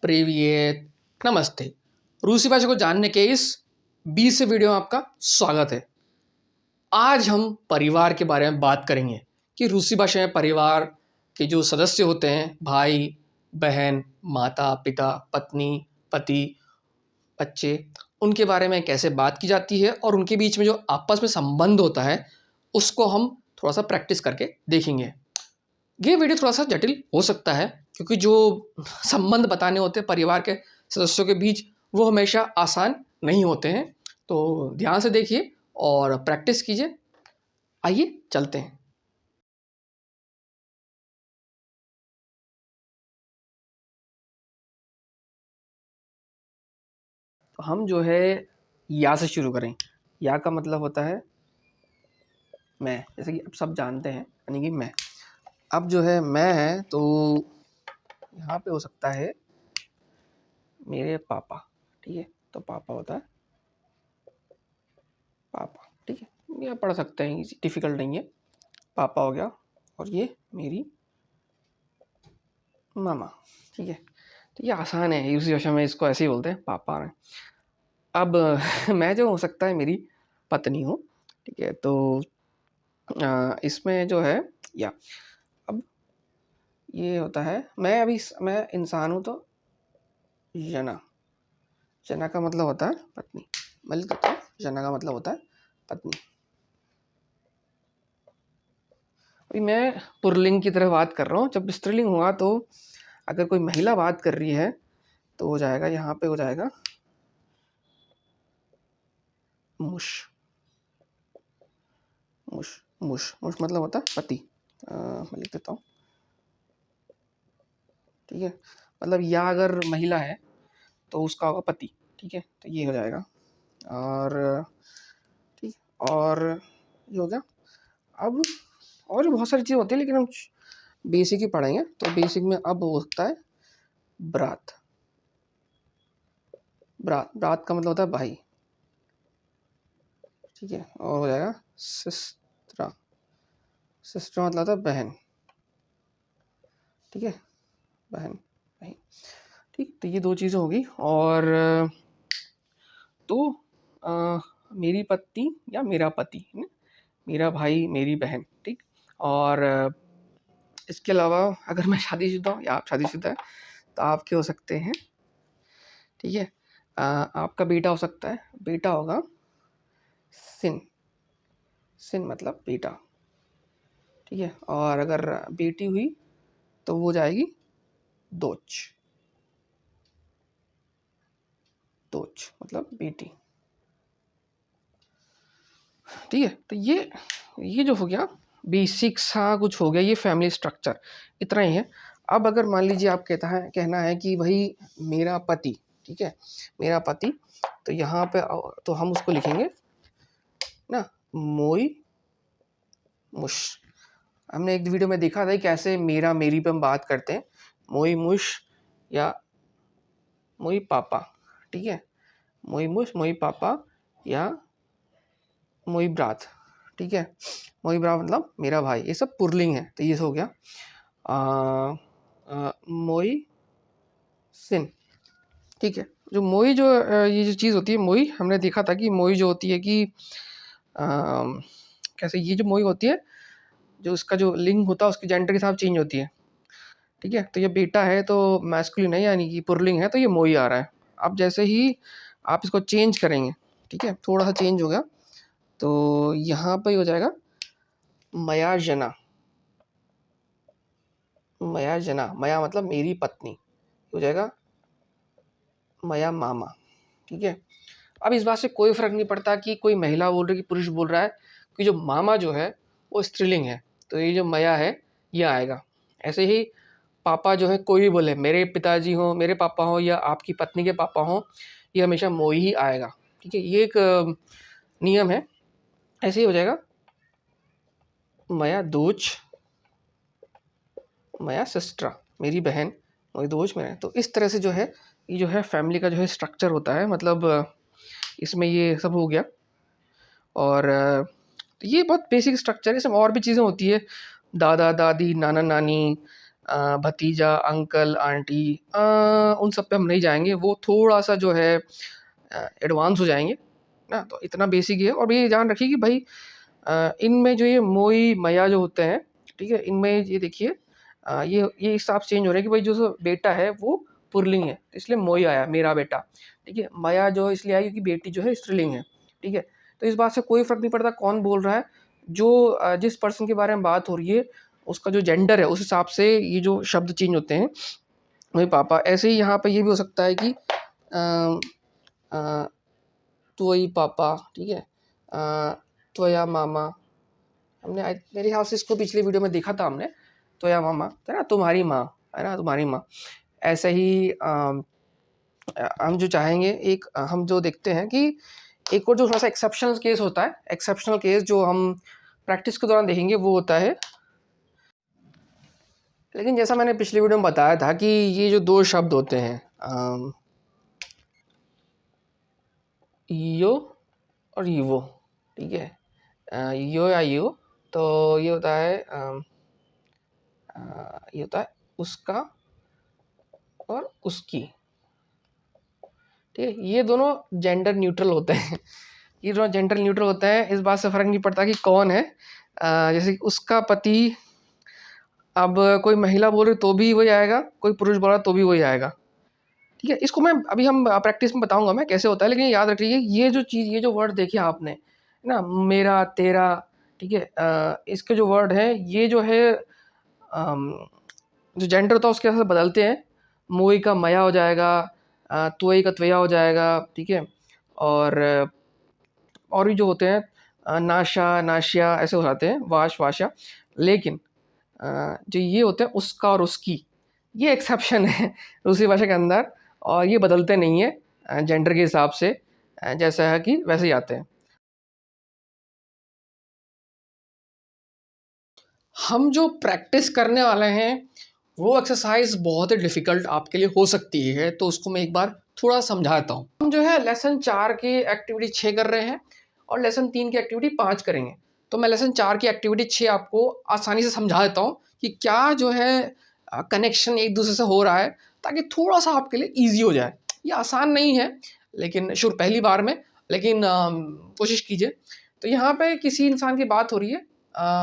प्रिवियत नमस्ते। रूसी भाषा को जानने के इस 20वें वीडियो में आपका स्वागत है। आज हम परिवार के बारे में बात करेंगे कि रूसी भाषा में परिवार के जो सदस्य होते हैं, भाई बहन, माता पिता, पत्नी पति, बच्चे, उनके बारे में कैसे बात की जाती है और उनके बीच में जो आपस में संबंध होता है उसको हम थोड़ा सा प्रैक्टिस करके देखेंगे। ये वीडियो थोड़ा सा जटिल हो सकता है क्योंकि जो संबंध बताने होते हैं परिवार के सदस्यों के बीच वो हमेशा आसान नहीं होते हैं। तो ध्यान से देखिए और प्रैक्टिस कीजिए। आइए चलते हैं। तो हम जो है या से शुरू करें। या का मतलब होता है मैं, जैसे कि अब सब जानते हैं, यानी कि मैं। अब जो है मैं है तो यहाँ पे हो सकता है मेरे पापा, ठीक है। तो पापा होता है पापा, ठीक है। ये पढ़ सकते हैं, डिफिकल्ट नहीं है। पापा हो गया और ये मेरी मामा, ठीक है। तो ये आसान है, दूसरी भाषा में इसको ऐसे ही बोलते हैं, पापा में। अब मैं जो हो सकता है मेरी पत्नी हूँ, ठीक है। तो इसमें जो है या अब ये होता है मैं इंसान हूँ तो जना। जना का मतलब होता है पत्नी। मैं लिख देता हूँ, जना का मतलब होता है पत्नी। अभी मैं पुल्लिंग की तरह बात कर रहा हूँ। जब स्त्रीलिंग हुआ तो अगर कोई महिला बात कर रही है तो हो जाएगा, यहाँ पे हो जाएगा मुश। मुश मुश मुश मतलब होता है पति। मैं लिख देता हूँ, ठीक है। मतलब या अगर महिला है तो उसका होगा पति, ठीक है। तो ये हो जाएगा। और ठीक, और ये हो गया। अब और भी बहुत सारी चीज़ होती है लेकिन हम बेसिक ही पढ़ेंगे। तो बेसिक में अब हो सकता है ब्रात। ब्रात ब्रात का मतलब होता है भाई, ठीक है। और हो जाएगा सिस्टरा। सिस्टर मतलब होता है बहन, ठीक है। बहन बहन, ठीक। तो ये दो चीज़ें होगी। और तो मेरी पत्नी या मेरा पति, मेरा भाई मेरी बहन, ठीक। और इसके अलावा अगर मैं शादीशुदा हूँ या आप शादीशुदा है तो आपके हो सकते हैं, ठीक है। आपका बेटा हो सकता है, बेटा होगा सिन। सिन मतलब बेटा, ठीक है। और अगर बेटी हुई तो वो जाएगी दोच। दोच मतलब बेटी, ठीक है। तो ये जो हो गया बेसिक सा कुछ हो गया, ये फैमिली स्ट्रक्चर इतना ही है। अब अगर मान लीजिए आप कहना है कि भाई मेरा पति, ठीक है, मेरा पति, तो यहाँ पे तो हम उसको लिखेंगे ना मोई मुश। हमने एक वीडियो में देखा था कैसे मेरा मेरी पे हम बात करते हैं, मोई मुश या मोई पापा, ठीक है। मोई मुश, मोई पापा या मोई ब्रात, ठीक है। मोई ब्रात मतलब मेरा भाई। ये सब पुरलिंग है। तो ये हो गया मोई सिन, ठीक है। जो मोई जो ये जो चीज़ होती है मोई, हमने देखा था कि मोई जो होती है कि कैसे ये जो मोई होती है, जो उसका जो लिंग होता है उसकी जेंडर के साथ चेंज होती है, ठीक है। तो ये बेटा है तो मैस्कुलिन है, यानी कि पुरलिंग है, तो ये मोई आ रहा है। अब जैसे ही आप इसको चेंज करेंगे, ठीक है, थोड़ा सा चेंज हो गया तो यहाँ पे हो जाएगा मया जना। मया जना, मया मतलब मेरी पत्नी, हो जाएगा मया मामा, ठीक है। अब इस बात से कोई फर्क नहीं पड़ता कि कोई महिला बोल रही है कि पुरुष बोल रहा है, कि जो मामा जो है वो स्त्रीलिंग है तो ये जो मया है ये आएगा। ऐसे ही पापा जो है कोई भी बोले, मेरे पिताजी हो, मेरे पापा हो या आपकी पत्नी के पापा हो, ये हमेशा मोई ही आएगा, ठीक है। ये एक नियम है। ऐसे ही हो जाएगा मया दोच, मया सिस्टरा, मेरी बहन, मोई दोच मेरा। तो इस तरह से जो है ये जो है फैमिली का जो है स्ट्रक्चर होता है। मतलब इसमें ये सब हो गया। और ये बहुत बेसिक स्ट्रक्चर है। इसमें और भी चीज़ें होती है, दादा दादी, नाना नानी, भतीजा, अंकल, आंटी, उन सब पे हम नहीं जाएंगे, वो थोड़ा सा जो है एडवांस हो जाएंगे ना। तो इतना बेसिक ही है। और ये ध्यान रखिए कि भाई इनमें जो ये मोई मया जो होते हैं, ठीक है, इनमें ये देखिए ये हिसाब चेंज हो रहा है कि भाई जो बेटा है वो पुरलिंग है, तो इसलिए मोई आया, मेरा बेटा, ठीक है। मया जो इसलिए आया क्योंकि बेटी जो है स्त्रीलिंग है, ठीक है। तो इस बात से कोई फ़र्क नहीं पड़ता कौन बोल रहा है, जो जिस पर्सन के बारे में बात हो रही है उसका जो जेंडर है उस हिसाब से ये जो शब्द चेंज होते हैं। वही पापा, ऐसे ही यहाँ पे ये भी हो सकता है कि त्वयि पापा, ठीक है, त्वया मामा। हमने मेरे ख्याल से इसको पिछले वीडियो में देखा था हमने, त्वया मामा है ना, तुम्हारी माँ है ना, तुम्हारी माँ। ऐसे ही हम जो चाहेंगे एक हम जो देखते हैं कि एक और जो थोड़ा सा एक्सेप्शनल केस होता है, एक्सेप्शनल केस जो हम प्रैक्टिस के दौरान देखेंगे वो होता है, लेकिन जैसा मैंने पिछले वीडियो में बताया था कि ये जो दो शब्द होते हैं यो और यूवो, ठीक है, यो या यू, तो ये होता है ये होता है उसका और उसकी, ठीक है। ये दोनों जेंडर न्यूट्रल होते हैं, ये दोनों जेंडर न्यूट्रल होते हैं, इस बात से फ़र्क नहीं पड़ता कि कौन है। जैसे कि उसका पति, अब कोई महिला बोल रही तो भी वही आएगा, कोई पुरुष बोल रहा तो भी वही आएगा, ठीक है। इसको मैं अभी हम प्रैक्टिस में बताऊंगा मैं कैसे होता है, लेकिन याद रखिए ये जो चीज़, ये जो वर्ड देखिए आपने, है ना, मेरा, तेरा, ठीक है, इसके जो वर्ड हैं ये जो है जो जेंडर होता है उसके हिसाब से बदलते हैं। मोई का मया हो जाएगा, त्वई का त्वया हो जाएगा, ठीक है। और भी जो होते हैं नाशा, नाशिया, ऐसे हो जाते हैं, वाश, वाशा। लेकिन जो ये होते हैं उसका और उसकी, ये एक्सेप्शन है रूसी भाषा के अंदर, और ये बदलते नहीं है जेंडर के हिसाब से, जैसा है कि वैसे ही आते हैं। हम जो प्रैक्टिस करने वाले हैं वो एक्सरसाइज बहुत ही डिफ़िकल्ट आपके लिए हो सकती है, तो उसको मैं एक बार थोड़ा समझाता हूँ। हम जो है लेसन 4 की एक्टिविटी 6 कर रहे हैं और लेसन 3 की एक्टिविटी 5 करेंगे। तो मैं लेसन 4 की एक्टिविटी 6 आपको आसानी से समझा देता हूँ कि क्या जो है कनेक्शन एक दूसरे से हो रहा है, ताकि थोड़ा सा आपके लिए ईजी हो जाए। ये आसान नहीं है, लेकिन शुरू पहली बार में, लेकिन कोशिश कीजिए। तो यहाँ पे किसी इंसान की बात हो रही है,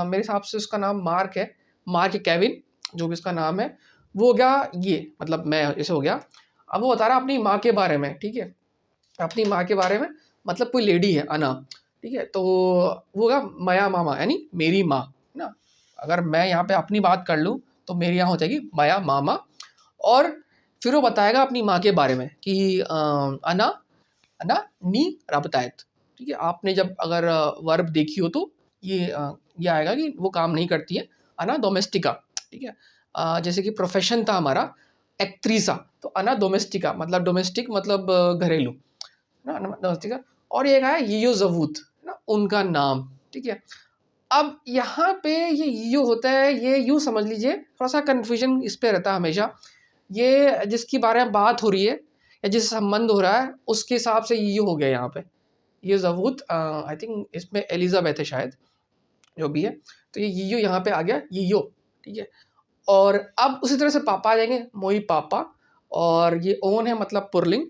मेरे हिसाब से उसका नाम मार्क है, मार्क केविन, जो भी उसका नाम है, वो हो गया ये, मतलब मैं ऐसे हो गया। अब वो बता रहा है अपनी माँ के बारे में, ठीक है, अपनी माँ के बारे में, मतलब कोई लेडी है अना, ठीक है। तो वो होगा मया मामा, यानी मेरी माँ ना। अगर मैं यहाँ पे अपनी बात कर लूँ तो मेरी यहाँ हो जाएगी मया मामा। और फिर वो बताएगा अपनी माँ के बारे में कि अना अना नी राबतायत, ठीक है। आपने जब अगर वर्ब देखी हो तो ये आएगा कि वो काम नहीं करती है, अना डोमेस्टिका, ठीक है। जैसे कि प्रोफेशन था हमारा एक्ट्रीसा, तो अना डोमेस्टिका मतलब डोमेस्टिक मतलब घरेलू ना, डोमेस्टिका। और ये है यीयो जवूत ना, उनका नाम, ठीक है। अब यहाँ पे ये यू होता है, ये यूँ समझ लीजिए, थोड़ा सा कन्फ्यूजन इस पे रहता है हमेशा। ये जिसके बारे में बात हो रही है या जिससे संबंध हो रहा है उसके हिसाब से यू हो गया यहाँ पे। ये ज़बूत आई थिंक इसमें एलिज़ाबेथ है शायद, जो भी है। तो ये यीयो यहाँ पे आ गया, यीयो, ठीक है। और अब उसी तरह से पापा आ जाएंगे, मोई पापा। और ये ओन है मतलब पुरलिंग,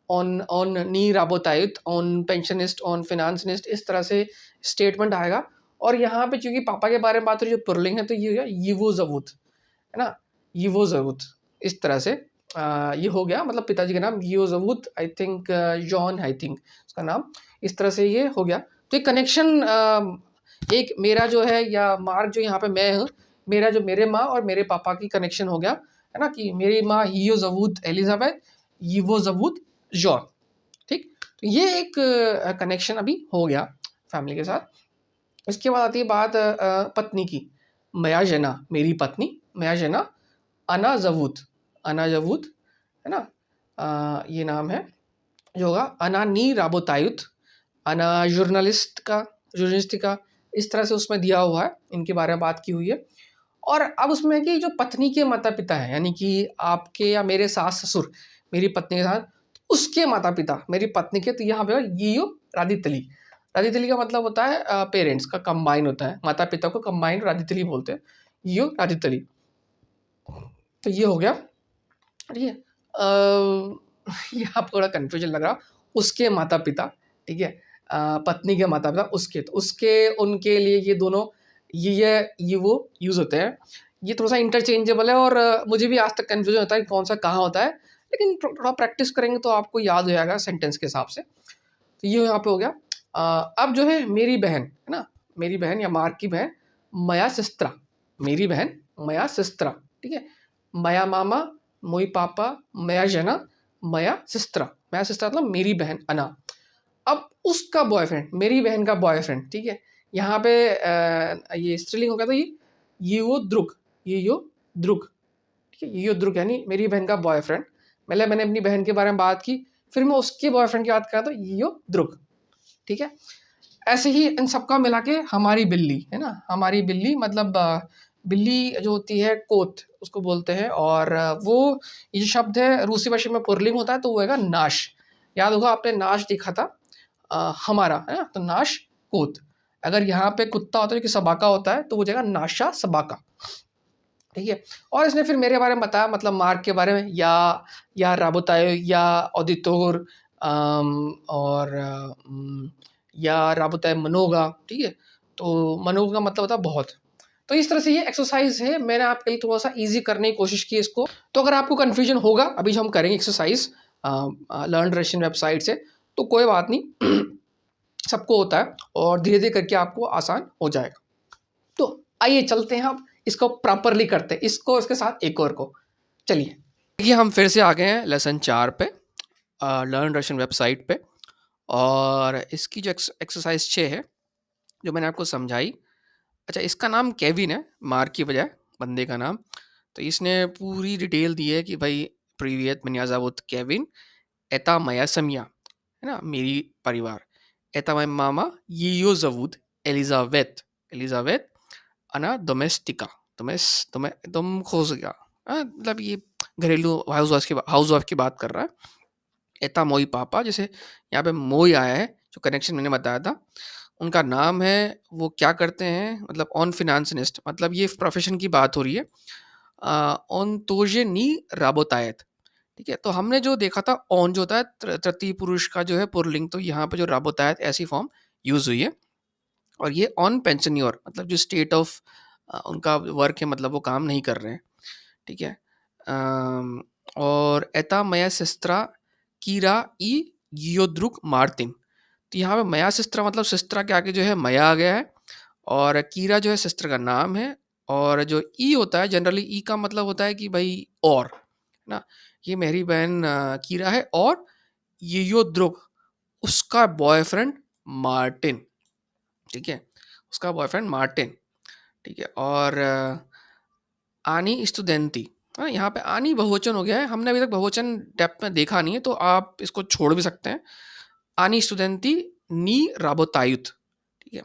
ऑन ऑन नी राबोतायुत, ऑन पेंशनिस्ट, ऑन फिनांसनिस्ट, इस तरह से स्टेटमेंट आएगा। और यहाँ पे चूंकि पापा के बारे में बात हो रही है, जो पुरलिंग है, तो ये यीवो ज़बूत है ना, यीवो ज़बूत, इस तरह से ये हो गया, मतलब पिताजी का नाम यीवो ज़बूत, I think John, I think उसका नाम, इस तरह से ये हो गया। तो एक कनेक्शन, एक मेरा जो है या मार्क जो यहाँ पे मैं हूँ, मेरा जो मेरे माँ और मेरे पापा की कनेक्शन हो गया, है ना, कि मेरी माँ यीयो ज़बूत एलिज़ाबेथ, यीवो ज़बूत जॉन, ठीक। तो ये एक कनेक्शन अभी हो गया फैमिली के साथ। इसके बाद आती है बात पत्नी की, मया जना, मेरी पत्नी, मया जना अना ज़बूत, अना ज़बूत, है ना, ये नाम है जो होगा। अना नी राबोतायुत, अना जर्नलिस्टिका, इस तरह से उसमें दिया हुआ है, इनके बारे में बात की हुई है। और अब उसमें है कि जो पत्नी के माता पिता हैं, यानी कि आपके या मेरे सास ससुर, मेरी पत्नी के साथ, उसके माता पिता मेरी पत्नी के, तो यहाँ पे यीयो रादितली, रादितली का मतलब होता है पेरेंट्स का कंबाइन होता है, माता पिता को कंबाइन रादितली बोलते हैं, यीयो रादितली। तो ये हो गया, ठीक है। ये आपको थोड़ा कन्फ्यूजन लग रहा, उसके माता-पिता, ठीक है। पत्नी के माता-पिता उसके, तो उसके उनके लिए ये दोनों ये वो यूज़ होते हैं। ये थोड़ा-सा इंटरचेंजेबल है और मुझे भी आज तक कन्फ्यूजन होता है कि कौन-सा कहाँ होता है, लेकिन थोड़ा प्रैक्टिस करेंगे तो आपको याद हो जाएगा सेंटेंस के हिसाब से। तो ये यहाँ पे हो गया। अब जो है मेरी बहन, है ना? मेरी बहन या मार्क की बहन, मया सिस्त्रा, मेरी बहन मया सिस्त्रा, ठीक है? मया मामा, मोई पापा, मया जना, मया सिस्त्रा। मया सिस्त्रा मतलब मेरी बहन अना। अब उसका बॉयफ्रेंड, मेरी बहन का बॉयफ्रेंड, ठीक है? यहाँ पे ये स्त्रीलिंग हो गया, तो ये वो द्रुग, ये यो द्रुग, ठीक है? ये यो द्रुग यानी मेरी बहन का बॉयफ्रेंड। मतलब मैंने अपनी बहन के बारे में बात की, फिर मैं उसके बॉयफ्रेंड की बात करा तो ये यो द्रुग, ठीक है। ऐसे ही इन सबका मिला के हमारी बिल्ली, है ना? हमारी बिल्ली मतलब बिल्ली जो होती है कोत उसको बोलते हैं, और वो ये जो शब्द है रूसी भाषा में पुल्लिंग होता है, तो वो हैगा नाश। याद होगा आपने नाश देखा था, हमारा, है ना? तो नाश कोत। अगर यहाँ पे कुत्ता होता है जो कि सबाका होता है, तो वो हो जाएगा नाशा सबाका, ठीक है। और इसने फिर मेरे बारे में बताया, मतलब मार्क के बारे में, या राबोतायो या ऑडिटोर, और या राबोतायो मनोगा, ठीक है। तो मनोगा का मतलब होता है बहुत। तो इस तरह से ये एक्सरसाइज है, मैंने आपके लिए थोड़ा सा इजी करने की कोशिश की इसको। तो अगर आपको कन्फ्यूजन होगा अभी जो हम करेंगे एक्सरसाइज लर्न रशियन वेबसाइट से, तो कोई बात नहीं, सबको होता है और धीरे धीरे करके आपको आसान हो जाएगा। तो आइए चलते हैं, अब इसको प्रॉपरली करते हैं, इसको इसके साथ एक और को। चलिए, देखिए हम फिर से आ गए हैं लेसन 4 पे, लर्न रशियन वेबसाइट पे, और इसकी जो एक्सरसाइज 6 है जो मैंने आपको समझाई। अच्छा, इसका नाम केविन है, मार्क की बजाय बंदे का नाम। तो इसने पूरी डिटेल दी है कि भाई प्रीवियत मनियाजावुत केविन एता मया समया, है ना, मेरी परिवार, एता माय मामा यीयो जवूद एलिजाबेथ, एलिजाबेथ अना डोमेस्टिका, तुम खोज गया, मतलब ये घरेलू हाउस वाइफ की बात कर रहा है। एता मोई पापा, जैसे यहाँ पे मोई आया है, जो कनेक्शन मैंने बताया था, उनका नाम है, वो क्या करते हैं, मतलब ऑन फिनांसनिस्ट, मतलब ये प्रोफेशन की बात हो रही है। ऑन तोजे नी राबोतायत, ठीक है। तो हमने जो देखा था ऑन जो होता है तृतीय पुरुष का जो है पुरलिंग, तो यहाँ पे जो राबोतायत ऐसी फॉर्म यूज हुई है। और ये ऑन पेंशन्योर, मतलब जो स्टेट ऑफ उनका वर्क है, मतलब वो काम नहीं कर रहे हैं, ठीक है। और एता मया सिस्त्रा कीरा ई योद्रुक मार्टिन, तो यहाँ पे मया सिस्त्रा मतलब सिस्त्रा के आगे जो है मया आ गया है, और कीरा जो है सिस्टर का नाम है, और जो ई होता है जनरली, ई का मतलब होता है कि भाई और, है ना। ये मेरी बहन कीरा है, और ये यो द्रुग उसका बॉयफ्रेंड मार्टिन, ठीक है, उसका बॉयफ्रेंड मार्टिन, ठीक है। और आनी स्टूडेंटी, हाँ, यहाँ पे आनी बहुवचन हो गया है, हमने अभी तक बहुवचन डेप्थ में देखा नहीं है, तो आप इसको छोड़ भी सकते हैं। आनी स्टूडेंटी नी राबोतायुत, ठीक है,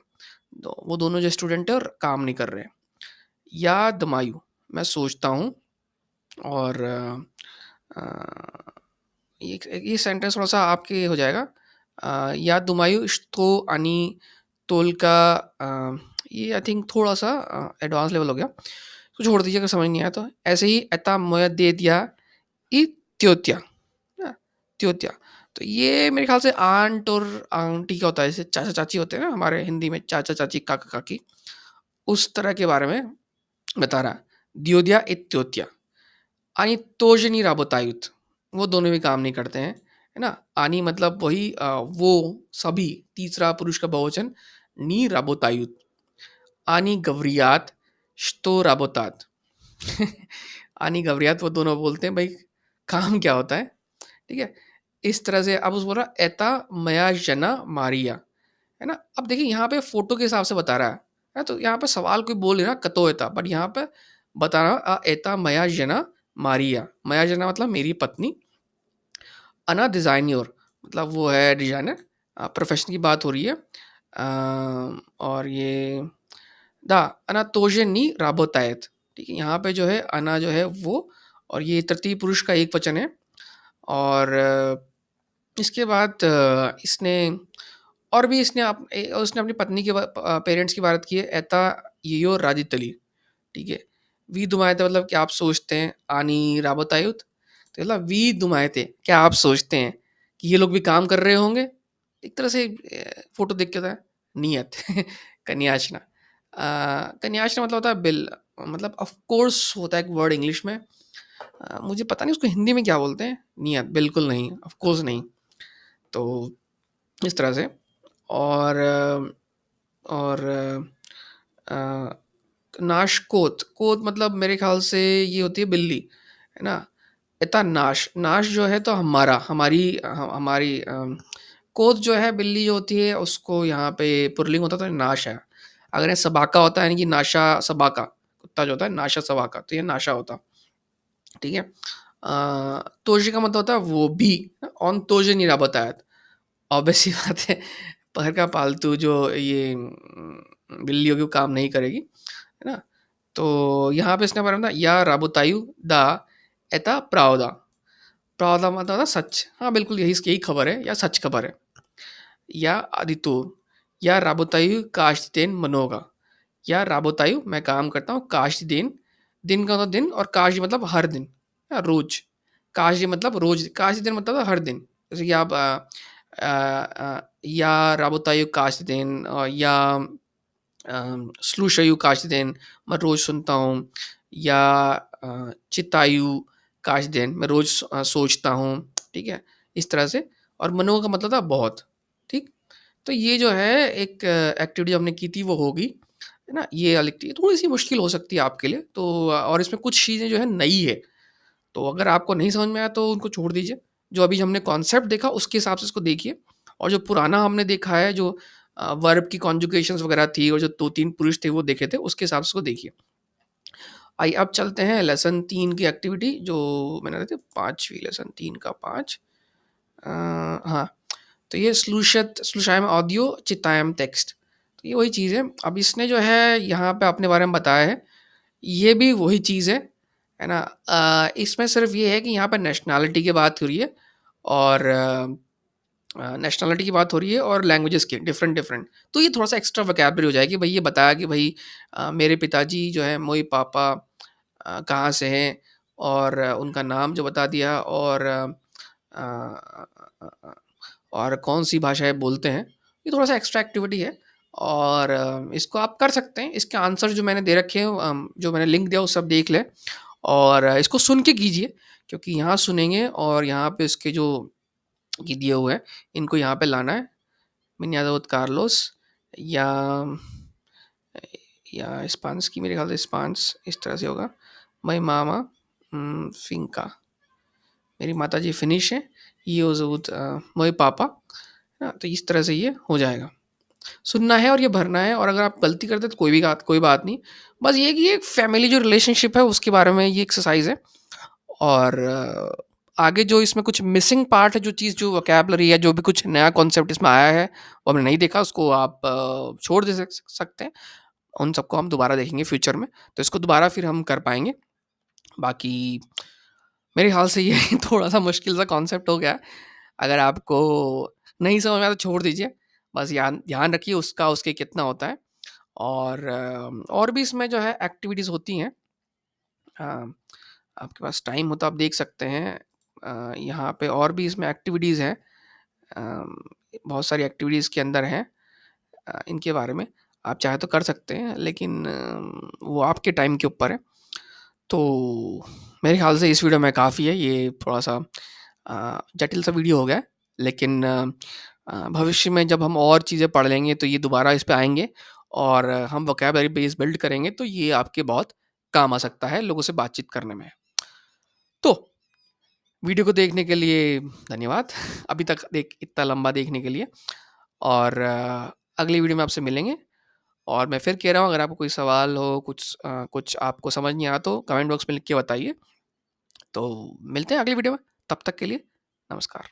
तो वो दोनों जो स्टूडेंट है और काम नहीं कर रहे हैं। या दमायु, मैं सोचता हूँ, और ये सेंटेंस थोड़ा सा आपके हो जाएगा। या दुमायु तो अनी तोल का, ये आई थिंक थोड़ा सा एडवांस लेवल हो गया, तो छोड़ दीजिए अगर समझ नहीं आया तो। ऐसे ही एता मोया दे दिया ई त्योत्या, त्योत्या, तो ये मेरे ख्याल से आंट और आंटी का होता है, जैसे चाचा चाची होते हैं ना हमारे हिंदी में, चाचा चाची काका काकी, उस तरह के बारे में बता रहा। दियोदिया इत्योत्या, आनी तोजनी राबोतायुत, वो दोनों भी काम नहीं करते हैं, है ना। आनी मतलब वही वो सभी, तीसरा पुरुष का बहुवचन, नी राबोतायुत। आनी गवरियात श्तो राबोतात, आनी गवरियात वो दोनों बोलते हैं भाई काम क्या होता है, ठीक है। इस तरह से अब उस बोल रहा एता मया जना मारिया, है ना। अब देखिए यहाँ पे फोटो के हिसाब से बता रहा है, तो यहाँ पे सवाल कोई बोल रहा है कतो एता, बट यहाँ पे बता रहा एता मया जना मारिया, मया जना मतलब मेरी पत्नी, अना डिज़ाइनर मतलब वो है डिजाइनर, प्रोफेशन की बात हो रही है। और ये दा अना तोजे नी राबोतायत, ठीक है, यहाँ पे जो है अना जो है वो, और ये तृतीय पुरुष का एक वचन है। और इसके बाद इसने और भी उसने अपनी पत्नी के पेरेंट्स की बात की है, एता यो राजितली, ठीक है, वी दुमायते मतलब क्या आप सोचते हैं, आनी राबतायुत, तो मतलब वी दुमायते क्या आप सोचते हैं कि ये लोग भी काम कर रहे होंगे। एक तरह से फोटो देख के होता है नियत कन्याशना। कन्याशना मतलब होता है बिल, मतलब ऑफ कोर्स होता है एक वर्ड इंग्लिश में। मुझे पता नहीं उसको हिंदी में क्या बोलते हैं। नियत बिल्कुल नहीं, ऑफ कोर्स नहीं। तो इस तरह से। और और अ, नाशकोत, कोत मतलब मेरे ख्याल से ये होती है बिल्ली, है ना। इतना नाश, नाश जो है तो हमारा, हमारी कोत जो है बिल्ली जो होती है उसको यहाँ पे पुरलिंग होता है तो नाश है। अगर ये सबाका होता है यानी कि नाशा सबाका, कुत्ता जो होता है नाशा सबाका, तो ये नाशा होता। ठीक है। तोजे का मतलब होता है वो भी, ऑन तोजे नहीं रहा बताया। ऑब्वियस सी बात है, घर का पालतू जो ये बिल्ली होगी वो काम नहीं करेगी, है ना। तो यहाँ पे इसने बारे में या राबोतायु दा एता प्रावदा, प्रावदा मतलब था सच। हाँ बिल्कुल यही यही खबर है या सच खबर है। या आदितो या राबोतायु काश्तिदेन मनोगा, या राबोतायु मैं काम करता हूँ, काश्तिदेन दिन का मतलब दिन, और काश मतलब हर दिन या रोज। काश मतलब रोज, काश दिन मतलब हर दिन। जैसे कि आप या राबोतायु काश्तिदेन, या स्लूशायु काश्तिदेन मैं रोज सुनता हूँ, या चितायु काश्तिदेन मैं रोज सोचता हूँ। ठीक है, इस तरह से। और मनो का मतलब था बहुत। ठीक। तो ये जो है एक एक्टिविटी हमने की थी वो होगी, है ना। ये वाली एक्टिविटी थोड़ी सी मुश्किल हो सकती है आपके लिए तो, और इसमें कुछ चीज़ें जो है नई है, तो अगर आपको नहीं समझ में आया तो उनको छोड़ दीजिए। जो अभी हमने कॉन्सेप्ट देखा उसके हिसाब से इसको देखिए, और जो पुराना हमने देखा है जो वर्ब की कॉन्जुगेशंस वगैरह थी और जो 2-3 पुरुष थे वो देखे थे, उसके हिसाब से उसको देखिए। आइए अब चलते हैं लेसन 3 की एक्टिविटी जो मैंने बताई थी, 5वीं लेसन 3 का 5। हाँ, तो ये स्लूशायम ऑडियो चित्तायम टेक्स्ट, तो ये वही चीज़ है। अब इसने जो है यहाँ पे अपने बारे में बताया है, ये भी वही चीज़ है ना। इसमें सिर्फ ये है कि यहाँ पर नेशनैलिटी की बात हो रही है, और नेशनैलिटी की बात हो रही है और लैंग्वेजेस की डिफरेंट डिफरेंट। तो ये थोड़ा सा एक्स्ट्रा वोकैबुलरी हो जाएगी। भाई ये बताया कि भाई मेरे पिताजी जो है मोई पापा कहाँ से हैं, और उनका नाम जो बता दिया, और अ, और कौन सी भाषाएं बोलते हैं। ये थोड़ा सा एक्स्ट्रा एक्टिविटी है, और इसको आप कर सकते हैं। इसके आंसर जो मैंने दे रखे हैं, जो मैंने लिंक दिया वो सब देख लें, और इसको सुन के कीजिए, क्योंकि यहाँ सुनेंगे और यहाँ पे इसके जो ये दिए हुए हैं इनको यहाँ पे लाना है। मिन्यादावत कार्लोस, या स्पांस की, मेरे ख्याल से स्पांस इस तरह से होगा। मई मामा फिंका, मेरी माता जी फिनिश है। ये उजूद मोए पापा, है ना। तो इस तरह से ये हो जाएगा। सुनना है और ये भरना है, और अगर आप गलती करते तो कोई बात नहीं। बस ये कि ये फैमिली जो रिलेशनशिप है उसके बारे में ये एक्सरसाइज है। और आगे जो इसमें कुछ मिसिंग पार्ट है, जो चीज़ जो वोकैबुलरी है, जो भी कुछ नया कॉन्सेप्ट इसमें आया है वो हमने नहीं देखा, उसको आप छोड़ दे सकते हैं। उन सबको हम दोबारा देखेंगे फ्यूचर में, तो इसको दोबारा फिर हम कर पाएंगे। बाकी मेरे ख्याल से ये थोड़ा सा मुश्किल सा कॉन्सेप्ट हो गया। अगर आपको नहीं समझ में आया तो छोड़ दीजिए। बस ध्यान ध्यान रखिए उसका, उसके कितना होता है। और भी इसमें जो है एक्टिविटीज़ होती हैं। अ, आपके पास टाइम हो तो आप देख सकते हैं। यहाँ पे और भी इसमें एक्टिविटीज़ हैं। बहुत सारी एक्टिविटीज़ के अंदर हैं। इनके बारे में आप चाहे तो कर सकते हैं, लेकिन वो आपके टाइम के ऊपर है। तो मेरे ख्याल से इस वीडियो में काफ़ी है। ये थोड़ा सा जटिल सा वीडियो हो गया है, लेकिन भविष्य में जब हम और चीज़ें पढ़ लेंगे तो ये दोबारा इस पे आएँगे, और हम वोकैबुलरी बेस बिल्ड करेंगे, तो ये आपके बहुत काम आ सकता है लोगों से बातचीत करने में। तो वीडियो को देखने के लिए धन्यवाद। अभी तक इतना लंबा देखने के लिए, और अगली वीडियो में आपसे मिलेंगे। और मैं फिर कह रहा हूँ, अगर आपको कोई सवाल हो, कुछ आपको समझ नहीं आया तो कमेंट बॉक्स में लिख के बताइए। तो मिलते हैं अगली वीडियो में, तब तक के लिए नमस्कार।